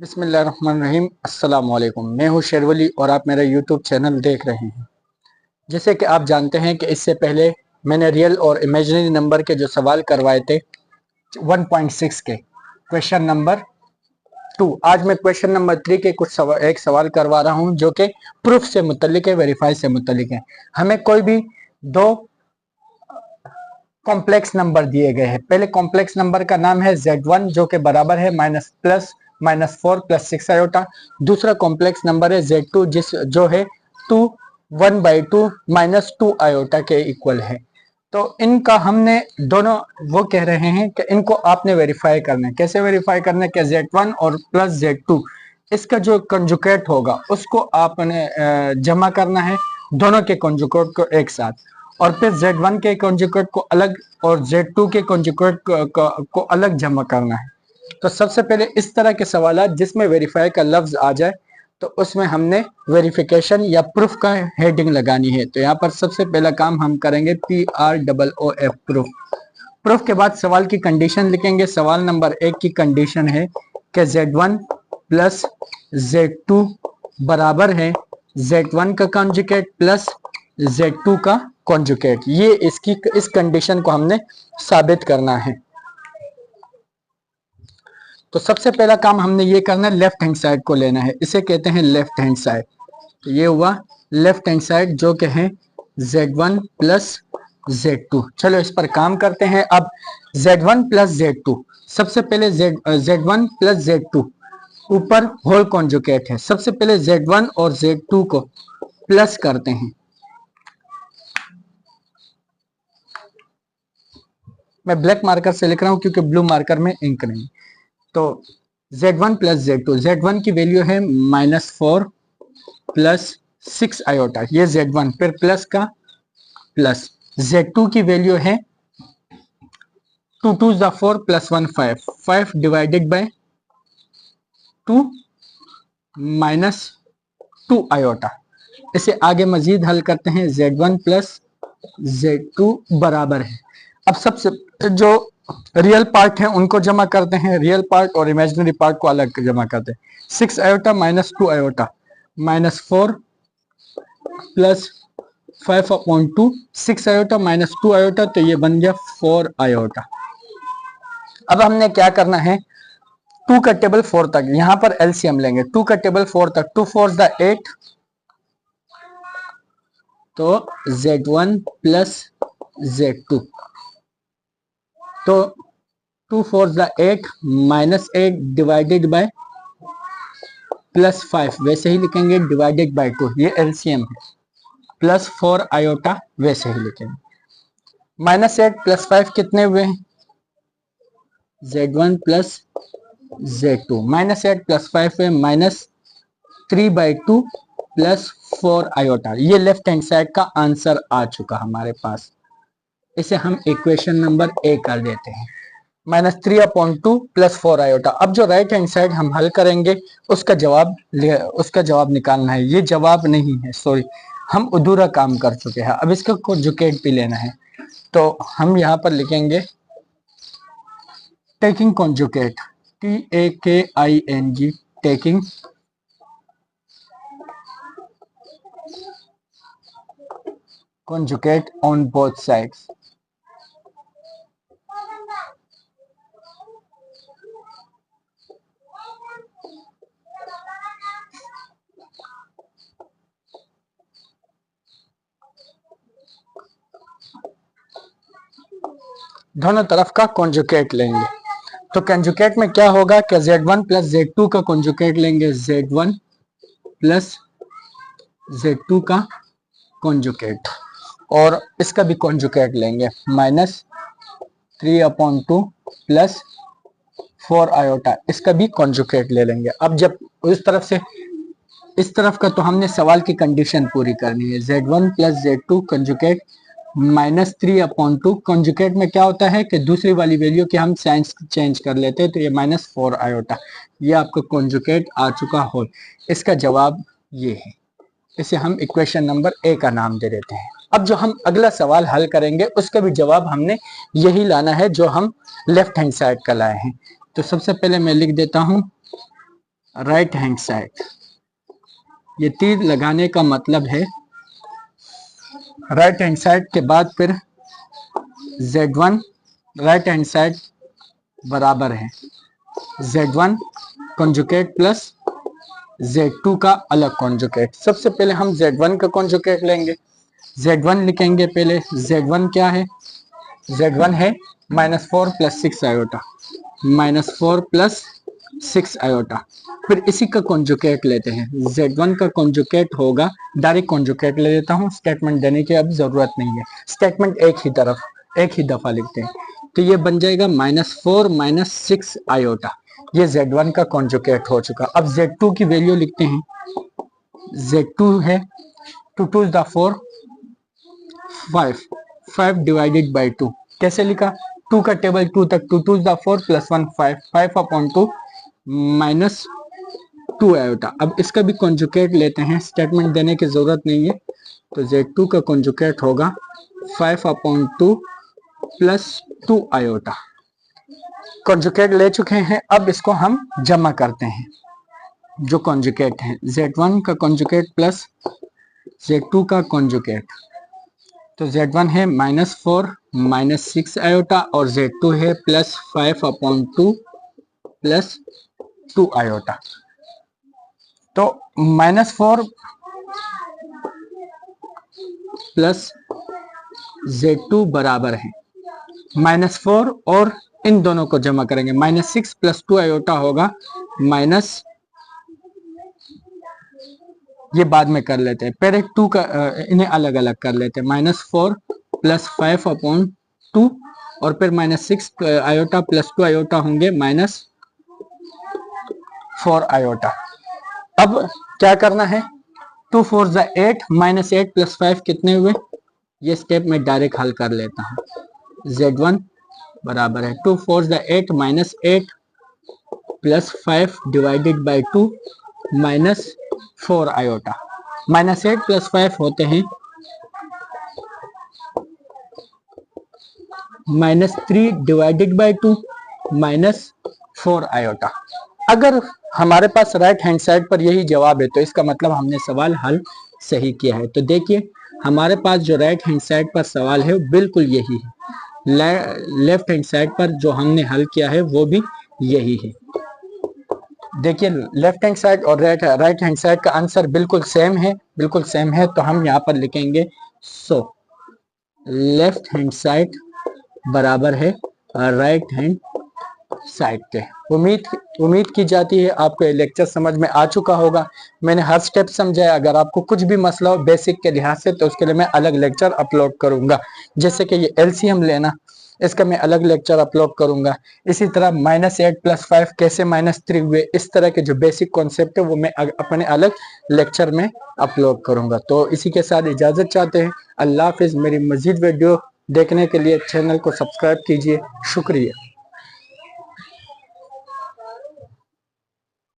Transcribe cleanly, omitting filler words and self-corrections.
बिस्मिल्लाहिर्रहमानिर्रहीम। अस्सलाम वालेकुम। मैं हूँ शेरवली और आप मेरा यूट्यूब चैनल देख रहे हैं। जैसे कि आप जानते हैं कि इससे पहले मैंने रियल और इमेजिनरी नंबर के जो सवाल करवाए थे 1.6 के क्वेश्चन नंबर 2, आज मैं क्वेश्चन नंबर 3 के एक सवाल करवा रहा हूँ जो कि प्रूफ से मुतल्लिक है, वेरीफाई से मुतल्लिक है। हमें कोई भी दो कॉम्प्लेक्स नंबर दिए गए हैं। पहले कॉम्प्लेक्स नंबर का नाम है Z1 जो कि बराबर है -4 + 6 आयोटा। दूसरा कॉम्प्लेक्स नंबर है Z2 जो है 1/2 -2 आयोटा के इक्वल है। तो इनका हमने दोनों वो कह रहे हैं कि इनको आपने वेरीफाई करना है। कैसे वेरीफाई करना है कि Z1 और प्लस Z2 इसका जो कंजुगेट होगा उसको आपने जमा करना है, दोनों के कंजुगेट को एक साथ, और फिर Z1 के कंजुगेट को अलग और Z2 के कंजुगेट को अलग जमा करना है। तो सबसे पहले इस तरह के सवाल जिसमें वेरीफाई का लफ्ज आ जाए तो उसमें हमने वेरिफिकेशन या प्रूफ का हेडिंग लगानी है। तो यहाँ पर सबसे पहला काम हम करेंगे PROOF, प्रूफ। प्रूफ के बाद सवाल की कंडीशन लिखेंगे। सवाल नंबर 1 की कंडीशन है कि Z1 प्लस Z2 बराबर है Z1 का कॉन्जुगेट प्लस Z2 का कॉन्जुगेट। ये इस कंडीशन को हमने साबित करना है। तो सबसे पहला काम हमने ये करना है, लेफ्ट हैंड साइड को लेना है, इसे कहते हैं लेफ्ट हैंड साइड। तो ये हुआ लेफ्ट हैंड साइड जो कि है Z1 प्लस Z2। चलो इस पर काम करते हैं। अब Z1 प्लस Z2, सबसे पहले Z1 प्लस Z2 ऊपर होल कॉन्जुगेट है। सबसे पहले Z1 और Z2 को प्लस करते हैं। मैं ब्लैक मार्कर से लिख रहा हूं क्योंकि ब्लू मार्कर में इंक नहीं। तो Z1 प्लस Z2, Z1 की वैल्यू है -4 प्लस 6 आयोटा, ये Z1 फिर प्लस का प्लस। Z2 की वैल्यू है 2 2 4 प्लस 1 5, 5 डिवाइडेड बाय 2 -2 आयोटा। इसे आगे मजीद हल करते हैं। Z1 प्लस Z2 बराबर है, अब सबसे जो रियल पार्ट है उनको जमा करते हैं, रियल पार्ट और इमेजिनरी पार्ट को अलग जमा करते हैं। 6 iota -2 iota, -4 plus 5/2, 6 iota -2 iota, तो ये बन गया 4 आयोटा। अब हमने क्या करना है, 2 का टेबल 4 तक, यहां पर एलसीएम लेंगे। 2 का टेबल 4 तक, 2 4 8, तो Z1 प्लस Z2, तो 2 4 8 -8 डिवाइडेड बाय +5, वैसे ही लिखेंगे डिवाइडेड बाय 2, ये एलसीएम है। प्लस 4 आयोटा वैसे ही लिखेंगे। -8 + 5 कितने हुए हैं, Z1 प्लस Z2। -8 + 5 है -3/2 प्लस 4 आयोटा। ये लेफ्ट हैंड साइड का आंसर आ चुका हमारे पास। इसे हम इक्वेशन नंबर ए कर देते हैं, -3/2 प्लस 4 आयोटा। अब जो राइट हैंड साइड हम हल करेंगे उसका जवाब निकालना है। ये जवाब नहीं है, सॉरी, हम अधूरा काम कर चुके हैं। अब इसका कॉन्जुगेट भी लेना है, तो हम यहाँ पर लिखेंगे taking conjugate, TAKING, taking conjugate on both sides। दोनों तरफ का कॉन्जुगेट लेंगे। तो कॉन्जुगेट में क्या होगा कि Z1 प्लस Z2 का कॉन्जुगेट लेंगे, Z1 प्लस Z2 का कॉन्जुगेट, और इसका भी कॉन्जुगेट लेंगे, -3/2 प्लस 4 आयोटा, इसका भी कॉन्जुगेट ले लेंगे। अब जब इस तरफ से इस तरफ का, तो हमने सवाल की कंडीशन पूरी करनी है। Z1 plus Z2 conjugate -3/2, conjugate में क्या होता है कि दूसरी वाली वैल्यू की हम साइंस चेंज कर लेते हैं, तो ये -4 आयोटा, ये आपका कॉन्जुगेट आ चुका हो। इसका जवाब ये है, इसे हम इक्वेशन नंबर ए का नाम दे देते हैं। अब जो हम अगला सवाल हल करेंगे उसका भी जवाब हमने यही लाना है जो हम लेफ्ट हैंड साइड का लाए हैं। तो सबसे पहले मैं लिख देता हूं राइट हैंड साइड। ये तीर लगाने का मतलब है राइट हैंड साइड के बाद फिर z1 राइट हैंड साइड बराबर है z1 कॉन्जुगेट प्लस z2 का अलग कॉन्जुगेट। सबसे पहले हम z1 का कॉन्जुगेट लेंगे, z1 लिखेंगे पहले। z1 क्या है? z1 है -4 + 6 आयोटा, -4 + 6 आयोटा। फिर इसी का कॉन्जुगेट लेते हैं, z1 का कॉन्जुगेट होगा, डायरेक्ट कॉन्जुगेट ले लेता हूं, स्टेटमेंट देने की अब जरूरत नहीं है, स्टेटमेंट एक ही दफा लिखते हैं। तो ये बन जाएगा -4 - 6 आयोटा, ये z1 का कॉन्जुगेट हो चुका। अब z2 की वैल्यू लिखते हैं, z2 है 2 2 * 4 5 डिवाइडेड बाई 2। कैसे लिखा? 2 का टेबल 2 तक, 2 2 * 4 + 1 5/2 -2 आयोटा। अब इसका भी कॉन्जुगेट लेते हैं, स्टेटमेंट देने की जरूरत नहीं है। तो z2 का कॉन्जुगेट होगा 5/2 + 2 आयोटा। कॉन्जुगेट ले चुके हैं, अब इसको हम जमा करते हैं। जो कॉन्जुगेट है z1 का कॉन्जुगेट प्लस z2 का कॉन्जुगेट, तो z1 है -4 - 6 आयोटा और z2 है +5/2 + 2 आयोटा। तो -4 प्लस z2 बराबर है -4 और इन दोनों को जमा करेंगे, -6 + 2 आयोटा होगा माइनस, ये बाद में कर लेते हैं, पहले 2 का इन्हें अलग अलग कर लेते हैं। -4 + 5/2 और फिर -6 आयोटा + 2 आयोटा होंगे -4 आयोटा। अब क्या करना है? 2 4 = 8 -8 + 5 कितने हुए? ये स्टेप में डायरेक्ट हल कर लेता हूँ। z1 बराबर है 2 4 = 8 -8 + 5 डिवाइडेड बाई 2 -4 आयोटा। -8 + 5 होते हैं -3 डिवाइडेड बाई 2 -4 आयोटा। अगर हमारे पास राइट हैंड साइड पर यही जवाब है तो इसका मतलब हमने सवाल हल सही किया है। तो देखिए हमारे पास जो राइट हैंड साइड पर सवाल है वो बिल्कुल यही है, लेफ्ट हैंड साइड पर जो हमने हल किया है वो भी यही है। देखिए लेफ्ट हैंड साइड और राइट हैंड साइड का आंसर बिल्कुल सेम है, बिल्कुल सेम है। तो हम यहाँ पर लिखेंगे सो लेफ्ट हैंड साइड बराबर है राइट हैंड साइड के। उम्मीद की जाती है आपको ये लेक्चर समझ में आ चुका होगा। मैंने हर स्टेप समझाया। अगर आपको कुछ भी मसला हो बेसिक के लिहाज से तो उसके लिए मैं अलग लेक्चर अपलोड करूंगा। जैसे कि ये एलसीएम लेना, इसका मैं अलग लेक्चर अपलोड करूंगा। इसी तरह -8 + 5 कैसे -3 हुए, इस तरह के जो बेसिक कॉन्सेप्ट है वो मैं अपने अलग लेक्चर में अपलोड करूंगा। तो इसी के साथ इजाजत चाहते हैं। अल्लाह हाफिज। मेरी मजीद वीडियो देखने के लिए चैनल को सब्सक्राइब कीजिए। शुक्रिया।